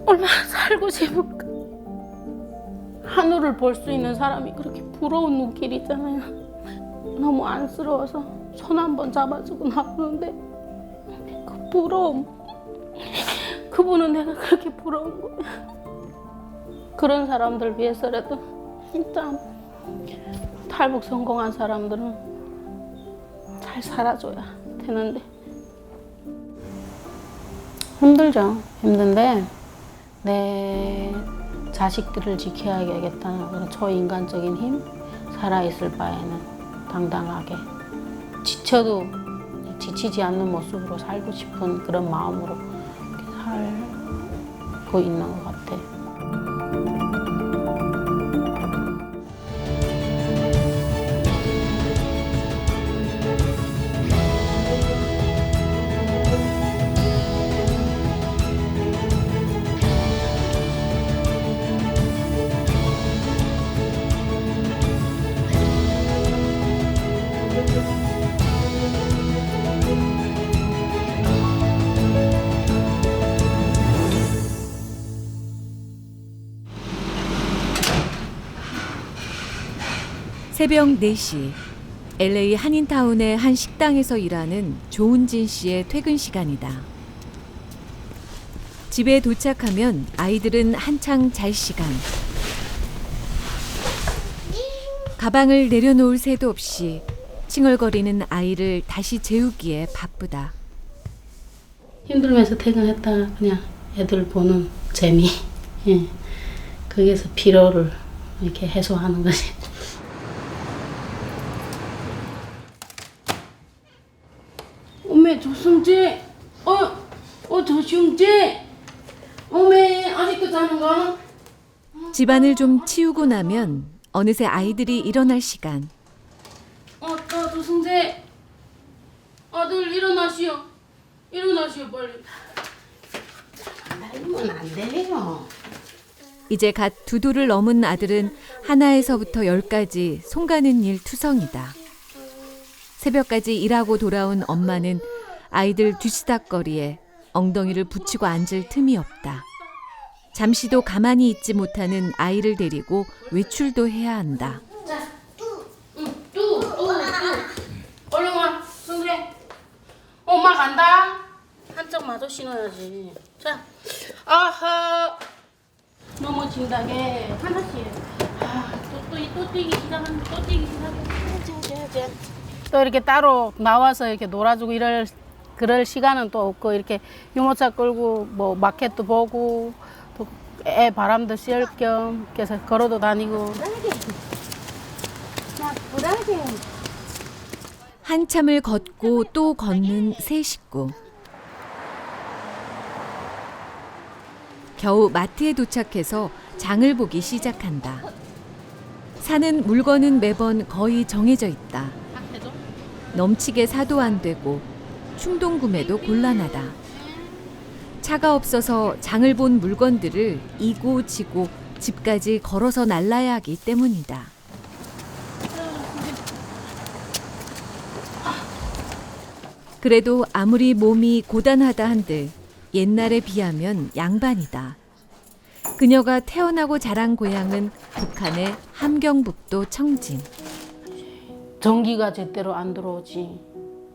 얼마나 살고 싶을까. 하늘을 볼 수 있는 사람이 그렇게 부러운 눈길이잖아요. 너무 안쓰러워서 손 한 번 잡아주고 나오는데 그 부러움, 그분은 내가 그렇게 부러운 거야. 그런 사람들 위해서라도 진짜 탈북 성공한 사람들은 잘 살아줘야 되는데. 힘들죠. 힘든데 내 자식들을 지켜야겠다는 그런 초인간적인 힘, 살아있을 바에는 당당하게 지쳐도 지치지 않는 모습으로 살고 싶은 그런 마음으로 이렇게 살고 있는 것 같아. 새벽 4시 LA 한인타운의 한 식당에서 일하는 조은진 씨의 퇴근 시간이다. 집에 도착하면 아이들은 한창 잘 시간. 가방을 내려놓을 새도 없이 칭얼거리는 아이를 다시 재우기에 바쁘다. 힘들면서 퇴근했다가 그냥 애들 보는 재미, 예. 거기에서 피로를 이렇게 해소하는 거지. 어메 조승재, 조승재, 어메 아직도 자는가? 집안을 좀 치우고 나면 어느새 아이들이 일어날 시간. 조승재, 아들 일어나시오. 일어나시오 빨리. 날리면 안 돼요. 이제 갓 2돌을 넘은 아들은 하나에서부터 10까지 손가는 일 투성이다. 새벽까지 일하고 돌아온 엄마는 아이들 뒤치다거리에 엉덩이를 붙이고 앉을 틈이 없다. 잠시도 가만히 있지 못하는 아이를 데리고 외출도 해야 한다. 자, 뚜. 얼른 와, 승재. 엄마 간다. 한쪽 마저 신어야지. 자, 아하. 넘어진다게 하나씩. 또 뛰기 시작한다. 또 뛰기 시작해. 또 이렇게 따로 나와서 이렇게 놀아주고 그럴 시간은 또 없고, 이렇게 유모차 끌고 뭐 마켓도 보고 또 애 바람도 쐴 겸 그래서 걸어도 다니고. 한참을 걷고 또 걷는 세 식구. 겨우 마트에 도착해서 장을 보기 시작한다. 사는 물건은 매번 거의 정해져 있다. 넘치게 사도 안 되고 충동 구매도 곤란하다. 차가 없어서 장을 본 물건들을 이고 지고 집까지 걸어서 날라야 하기 때문이다. 그래도 아무리 몸이 고단하다 한들 옛날에 비하면 양반이다. 그녀가 태어나고 자란 고향은 북한의 함경북도 청진. 전기가 제대로 안 들어오지.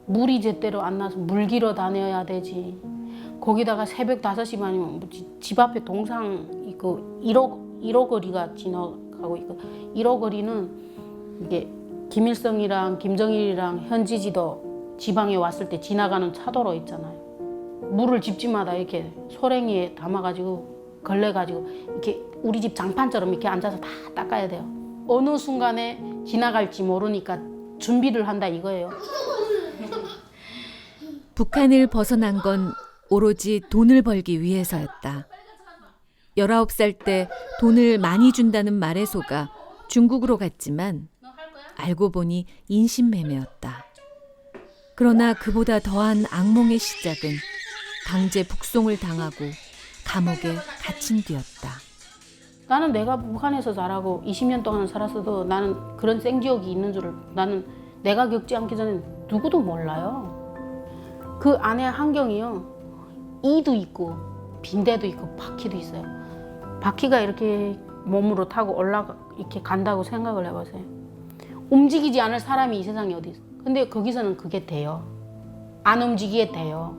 물이 제대로 안 나서 물 길어 다녀야 되지. 거기다가 새벽 5시 반이면 집 앞에 동상 있고 1호 거리가 지나가고 있고, 1호 거리는 이게 김일성이랑 김정일이랑 현지 지도 지방에 왔을 때 지나가는 차도로 있잖아요. 물을 집집마다 이렇게 소랭이에 담아가지고 걸레가지고 이렇게 우리 집 장판처럼 이렇게 앉아서 다 닦아야 돼요. 어느 순간에 지나갈지 모르니까 준비를 한다 이거예요. 북한을 벗어난 건 오로지 돈을 벌기 위해서였다. 19살 때 돈을 많이 준다는 말에 속아 중국으로 갔지만 알고 보니 인신매매였다. 그러나 그보다 더한 악몽의 시작은 강제 북송을 당하고 감옥에 갇힌 뒤였다. 나는 내가 북한에서 자라고 20년 동안 살았어도 나는 그런 생지옥이 있는 줄을 나는 내가 겪지 않기 전에 누구도 몰라요. 그 안에 환경이요. 이도 있고 빈대도 있고 바퀴도 있어요. 바퀴가 이렇게 몸으로 타고 이렇게 간다고 생각을 해보세요. 움직이지 않을 사람이 이 세상에 어디 있어. 근데 거기서는 그게 돼요. 안 움직이게 돼요.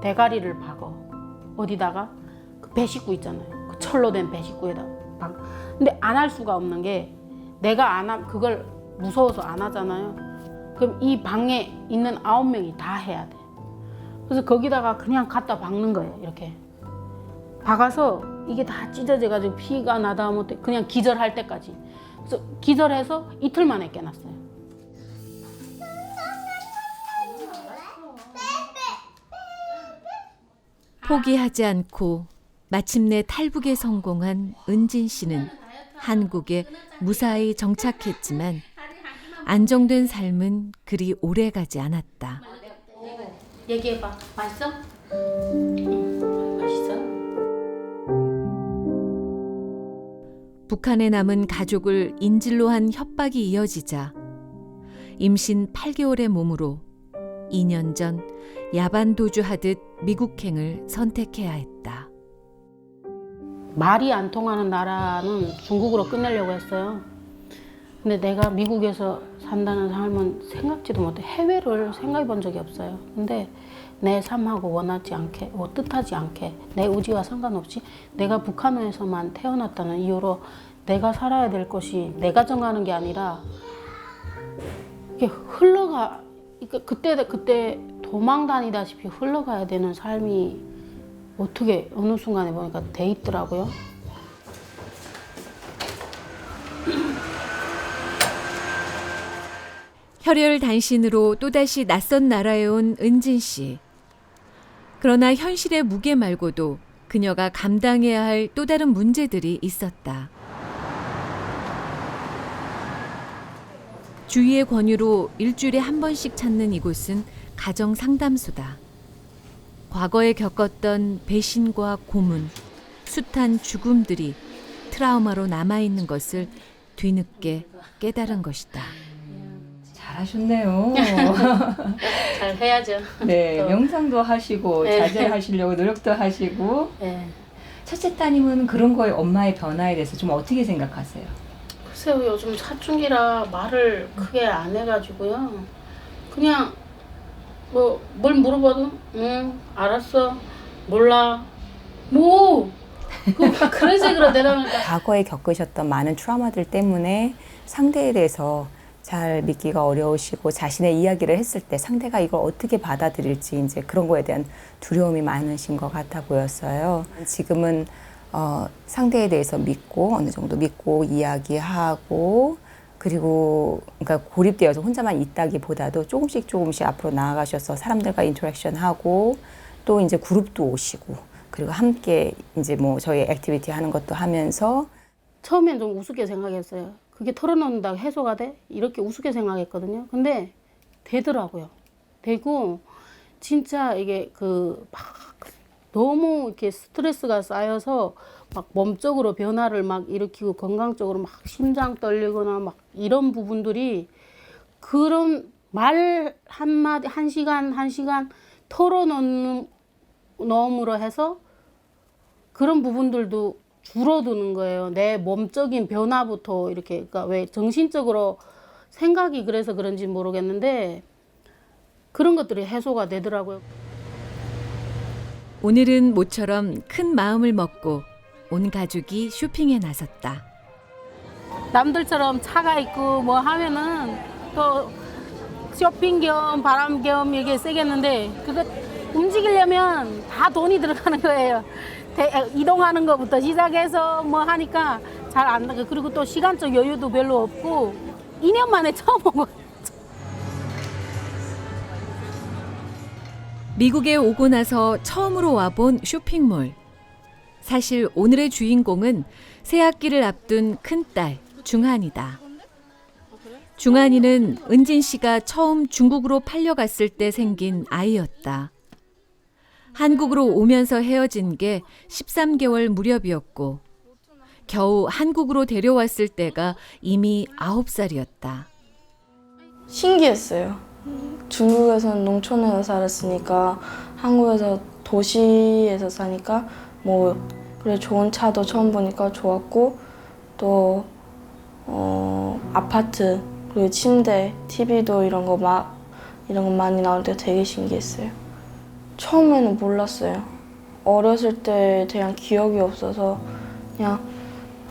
대가리를 박어. 어디다가? 그 배식구 있잖아요. 그 철로 된 배식구에다 박. 근데 안 할 수가 없는 게 내가 그걸 무서워서 안 하잖아요. 그럼 이 방에 있는 9명이 다 해야 돼. 그래서 거기다가 그냥 갖다 박는 거예요. 이렇게 박아서 이게 다 찢어져가지고 피가 나다 못해 그냥 기절할 때까지. 그래서 기절해서 이틀 만에 깨났어요. 포기하지 않고 마침내 탈북에 성공한 은진 씨는 한국에 무사히 정착했지만 안정된 삶은 그리 오래 가지 않았다. 얘기해봐. 맛있어? 맛있어? 북한에 남은 가족을 인질로 한 협박이 이어지자 임신 8개월의 몸으로 2년 전 야반 도주하듯 미국행을 선택해야 했다. 말이 안 통하는 나라는 중국으로 끝내려고 했어요. 근데 내가 미국에서 산다는 삶은 생각지도 못해. 해외를 생각해 본 적이 없어요. 근데 내 삶하고 원하지 않게, 뜻하지 않게, 내 의지와 상관없이 내가 북한에서만 태어났다는 이유로 내가 살아야 될 것이 내가 정하는 게 아니라 이게 그때 도망 다니다시피 흘러가야 되는 삶이 어떻게 어느 순간에 보니까 돼 있더라고요. 혈혈단신으로 또다시 낯선 나라에 온 은진 씨. 그러나 현실의 무게 말고도 그녀가 감당해야 할 또 다른 문제들이 있었다. 주위의 권유로 일주일에 한 번씩 찾는 이곳은 가정 상담소다. 과거에 겪었던 배신과 고문, 숱한 죽음들이 트라우마로 남아있는 것을 뒤늦게 깨달은 것이다. 잘하셨네요. 잘 해야죠. 네, 또. 명상도 하시고 네. 자제하시려고 노력도 하시고. 네. 첫째 따님은 그런 거에 엄마의 변화에 대해서 좀 어떻게 생각하세요? 글쎄요, 요즘 사춘기라 말을 크게 안 해가지고요. 그냥 뭘 물어봐도 알았어, 몰라, 그래서 대답하니까. 과거에 겪으셨던 많은 트라우마들 때문에 상대에 대해서 잘 믿기가 어려우시고 자신의 이야기를 했을 때 상대가 이걸 어떻게 받아들일지 이제 그런 거에 대한 두려움이 많으신 것 같아 보였어요. 지금은 상대에 대해서 믿고 어느 정도 믿고 이야기하고 그리고 그러니까 고립되어서 혼자만 있다기보다도 조금씩 앞으로 나아가셔서 사람들과 인터랙션하고 또 이제 그룹도 오시고 그리고 함께 이제 뭐 저희 액티비티 하는 것도 하면서 처음엔 좀 우습게 생각했어요. 그게 털어놓는다고 해소가 돼? 이렇게 우습게 생각했거든요. 근데 되더라고요. 되고 진짜 이게 막 너무 이렇게 스트레스가 쌓여서 막 몸적으로 변화를 막 일으키고 건강적으로 막 심장 떨리거나 막 이런 부분들이 그런 말 한마디 한 시간 털어놓음으로 해서 그런 부분들도 줄어드는 거예요. 내 몸적인 변화부터 이렇게 그러니까 왜 정신적으로 생각이 그래서 그런지 모르겠는데 그런 것들이 해소가 되더라고요. 오늘은 모처럼 큰 마음을 먹고 온 가족이 쇼핑에 나섰다. 남들처럼 차가 있고 뭐 하면은 또 쇼핑 겸 바람 겸 이게 쓰겠는데 그거 움직이려면 다 돈이 들어가는 거예요. 이동하는 것부터 시작해서 뭐 하니까 잘 안 나가. 그리고 또 시간적 여유도 별로 없고 2년 만에 처음 온 거예요. 미국에 오고 나서 처음으로 와본 쇼핑몰. 사실 오늘의 주인공은 새학기를 앞둔 큰딸 중한이다. 중한이는 은진 씨가 처음 중국으로 팔려갔을 때 생긴 아이였다. 한국으로 오면서 헤어진 게 13개월 무렵이었고 겨우 한국으로 데려왔을 때가 이미 9살이었다. 신기했어요. 중국에서는 농촌에서 살았으니까 한국에서 도시에서 사니까 뭐 그래 좋은 차도 처음 보니까 좋았고 또 아파트 그리고 침대, TV도 이런 거 많이 나올 때 되게 신기했어요. 처음에는 몰랐어요. 어렸을 때에 대한 기억이 없어서 그냥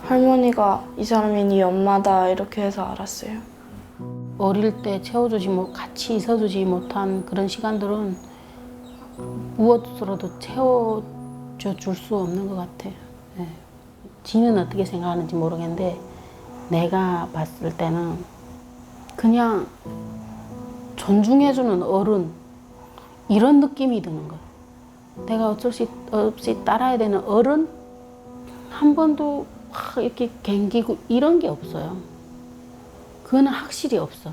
할머니가 이 사람이 네 엄마다 이렇게 해서 알았어요. 어릴 때 채워주지 같이 있어주지 못한 그런 시간들은 무엇으로도 채워줘 줄 수 없는 것 같아요. 네. 지는 어떻게 생각하는지 모르겠는데 내가 봤을 때는 그냥 존중해주는 어른 이런 느낌이 드는 거예요. 내가 어쩔 수 없이 따라야 되는 어른 한 번도 이렇게 갱기고 이런 게 없어요. 그거는 확실히 없어.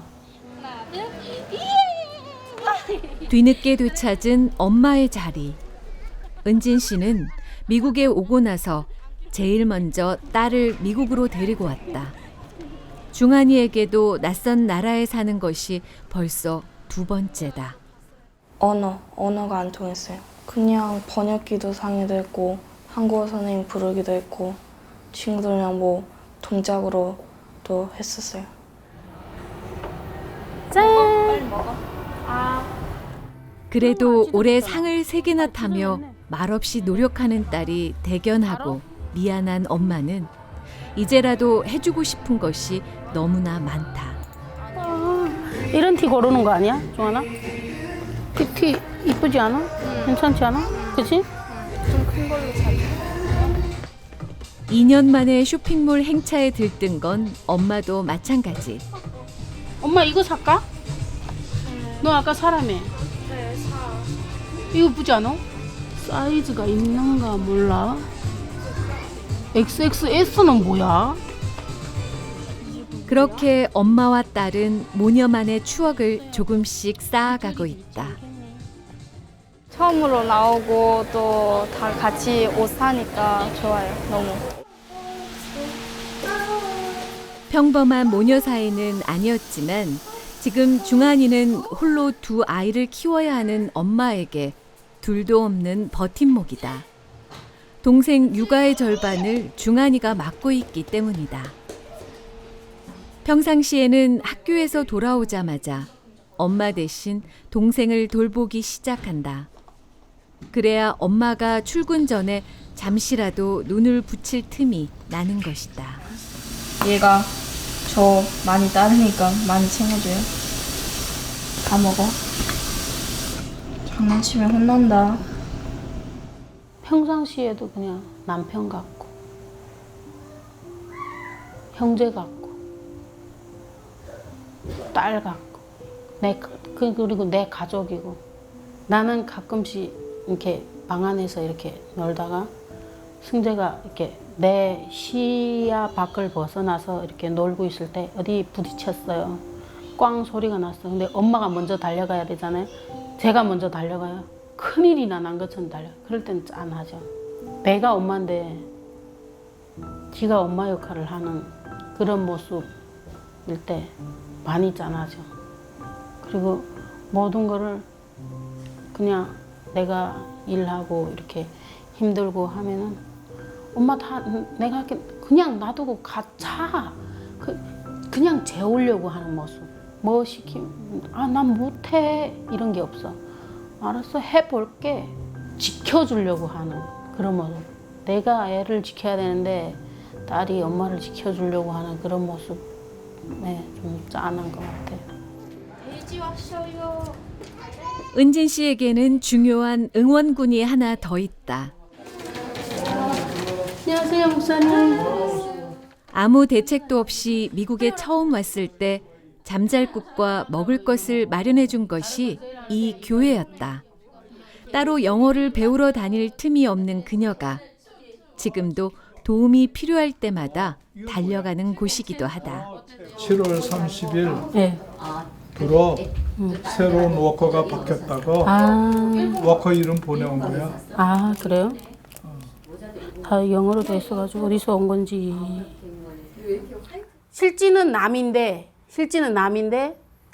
뒤늦게 되찾은 엄마의 자리. 은진 씨는 미국에 오고 나서 제일 먼저 딸을 미국으로 데리고 왔다. 중한이에게도 낯선 나라에 사는 것이 벌써 2번째다. 언어가 안 통했어요. 그냥 번역기도 상의도 했고 한국어 선생님 부르기도 했고 친구들이랑 뭐 동작으로도 했었어요. 그래도 올해 상을 3개나 타며 말없이 노력하는 딸이 대견하고 미안한 엄마는 이제라도 해주고 싶은 것이 너무나 많다. 이런 티 고르는 거 아니야, 종아나? 티 이쁘지 않아? 괜찮지 않아? 그치? 2년 만에 쇼핑몰 행차에 들뜬 건 엄마도 마찬가지. 엄마 이거 살까? 너 아까 사라며. 네, 이거 이쁘지 않아? 사이즈가 있는가 몰라. XXS는 뭐야? 그렇게 엄마와 딸은 모녀만의 추억을 조금씩 쌓아가고 있다. 처음으로 나오고 또 다 같이 옷 사니까 좋아요. 너무. 평범한 모녀 사이는 아니었지만 지금 중한이는 홀로 2 아이를 키워야 하는 엄마에게 둘도 없는 버팀목이다. 동생 육아의 절반을 중한이가 맡고 있기 때문이다. 평상시에는 학교에서 돌아오자마자 엄마 대신 동생을 돌보기 시작한다. 그래야 엄마가 출근 전에 잠시라도 눈을 붙일 틈이 나는 것이다. 얘가 저 많이 따르니까 많이 챙겨줘요. 다 먹어. 장난치면 혼난다. 평상시에도 그냥 남편 같고 형제 같고 딸 같고 그리고 내 가족이고 나는 가끔씩 이렇게 방 안에서 이렇게 놀다가 승재가 이렇게 내 시야 밖을 벗어나서 이렇게 놀고 있을 때 어디 부딪혔어요. 꽝 소리가 났어. 근데 엄마가 먼저 달려가야 되잖아요. 제가 먼저 달려가요. 큰일이 난 것처럼 달려. 그럴 땐 짠하죠. 내가 엄마인데 지가 엄마 역할을 하는 그런 모습일 때 많이 짠하죠. 그리고 모든 거를 그냥 내가 일하고 이렇게 힘들고 하면은 엄마 다 내가 이렇게 그냥 놔두고 가자. 그냥 재우려고 하는 모습. 뭐 시키면 난 못해 이런 게 없어. 알았어 해볼게. 지켜주려고 하는 그런 모습. 내가 애를 지켜야 되는데 딸이 엄마를 지켜주려고 하는 그런 모습. 네, 좀 짠한 것 같아요. 돼지 왔어요. 은진 씨에게는 중요한 응원군이 하나 더 있다. 안녕하세요 목사님. 아무 대책도 없이 미국에 처음 왔을 때 잠잘국과 먹을 것을 마련해 준 것이 이 교회였다. 따로 영어를 배우러 다닐 틈이 없는 그녀가 지금도 도움이 필요할 때마다 달려가는 곳이기도 하다. 7월 30일 네. 들어 새로운 워커가 바뀌었다고 워커 이름 보내온 거야. 그래요? 다 영어로 돼 있어가지고 어디서 온 건지. 실지는 남인데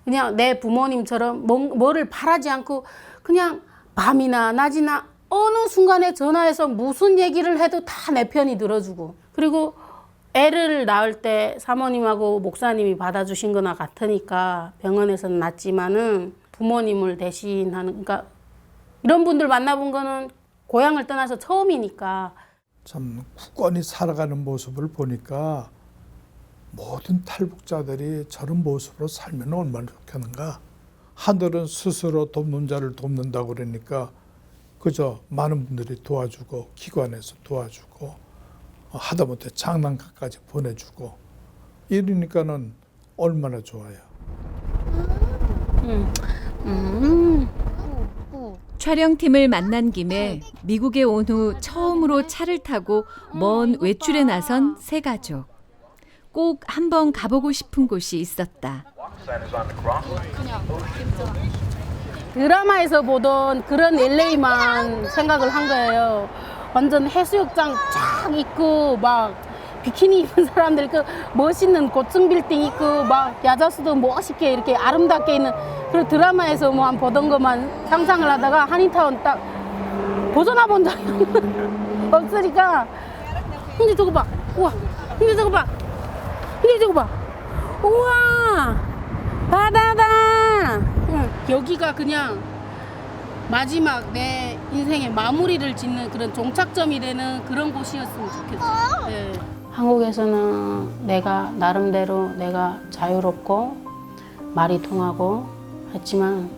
그냥 내 부모님처럼 뭐를 바라지 않고 그냥 밤이나 낮이나 어느 순간에 전화해서 무슨 얘기를 해도 다 내 편이 들어주고, 그리고 애를 낳을 때 사모님하고 목사님이 받아주신 거나 같으니까 병원에서는 낫지만은 부모님을 대신하는, 그러니까 이런 분들 만나본 거는 고향을 떠나서 처음이니까. 참 굳건히 살아가는 모습을 보니까 모든 탈북자들이 저런 모습으로 살면 얼마나 좋겠는가. 하늘은 스스로 돕는 자를 돕는다고 그러니까 그저 많은 분들이 도와주고 기관에서 도와주고 하다못해 장난감까지 보내주고 이러니까는 얼마나 좋아요. 촬영팀을 만난 김에 미국에 온 후 처음으로 차를 타고 먼 외출에 나선 세 가족. 꼭 한번 가보고 싶은 곳이 있었다. 드라마에서 보던 그런 LA만 생각을 한 거예요. 완전 해수욕장 쫙 있고 막 비키니 입은 사람들, 그 멋있는 고층 빌딩 있고 막 야자수도 멋있게 이렇게 아름답게 있는 그런 드라마에서 뭐 한 보던 것만 상상을 하다가 한인타운 딱 벗어나 본 적이 없으니까. 근데 저거 봐. 우와. 근데 저거 봐. 근데 저거 봐. 우와. 바다다. 응. 여기가 그냥 마지막 내 인생의 마무리를 짓는 그런 종착점이 되는 그런 곳이었으면 좋겠어요. 네. 한국에서는 내가 나름대로 내가 자유롭고 말이 통하고 했지만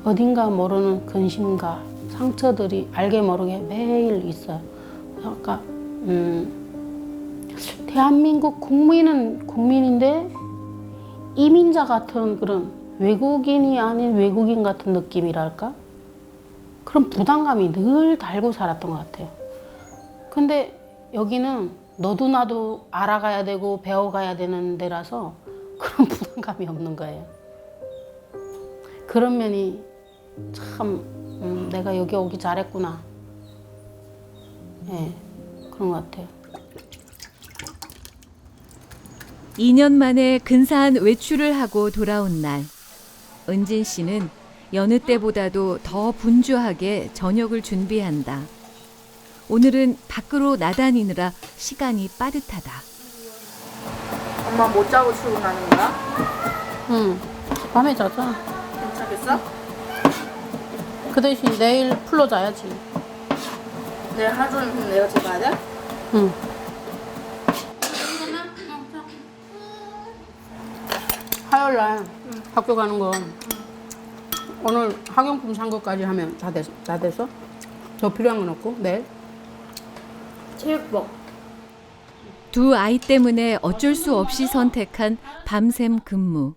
어딘가 모르는 근심과 상처들이 알게 모르게 매일 있어요. 아까 대한민국 국민은 국민인데 이민자 같은 그런 외국인이 아닌 외국인 같은 느낌이랄까? 그런 부담감이 늘 달고 살았던 것 같아요. 근데 여기는 너도 나도 알아가야 되고 배워가야 되는 데라서 그런 부담감이 없는 거예요. 그런 면이 참 내가 여기 오기 잘했구나. 네, 그런 것 같아요. 2년 만에 근사한 외출을 하고 돌아온 날, 은진 씨는 여느 때보다도 더 분주하게 저녁을 준비한다. 오늘은 밖으로 나다니느라 시간이 빠듯하다. 엄마 못 자고 출근하는 거야? 응, 밤에 자자. 괜찮겠어? 그 대신 내일 풀로 자야지. 내일 하루 종일 그럼 내가 집 가야 돼? 응. 화요일 날 학교 가는 거 오늘 학용품 산 것까지 하면 다 됐어? 더 필요한 건 없고 내일? 체육복. 두 아이 때문에 어쩔 수 없이 선택한 밤샘 근무.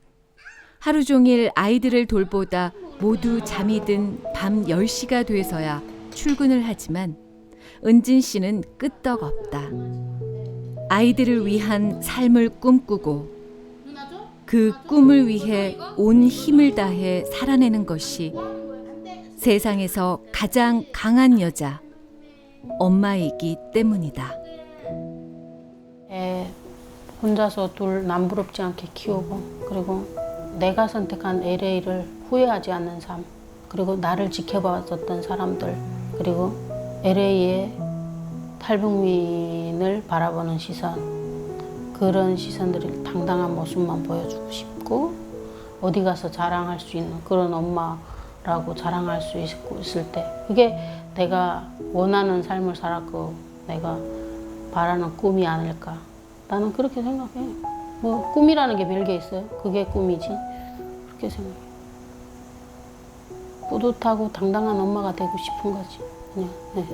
하루 종일 아이들을 돌보다 모두 잠이 든 밤 10시가 돼서야 출근을 하지만 은진 씨는 끄떡없다. 아이들을 위한 삶을 꿈꾸고 그 꿈을 위해 온 힘을 다해 살아내는 것이 세상에서 가장 강한 여자, 엄마이기 때문이다. 애 혼자서 둘 남부럽지 않게 키우고 그리고 내가 선택한 LA를 후회하지 않는 삶, 그리고 나를 지켜봐줬던 사람들, 그리고 LA의 탈북민을 바라보는 시선, 그런 시선들이 당당한 모습만 보여주고 싶고 어디 가서 자랑할 수 있는 그런 엄마라고 자랑할 수 있을 때 그게 내가 원하는 삶을 살았고 내가 바라는 꿈이 아닐까. 나는 그렇게 생각해. 뭐 꿈이라는 게 별게 있어요. 그게 꿈이지. 그렇게 생각해. 뿌듯하고 당당한 엄마가 되고 싶은 거지. 그냥. 네.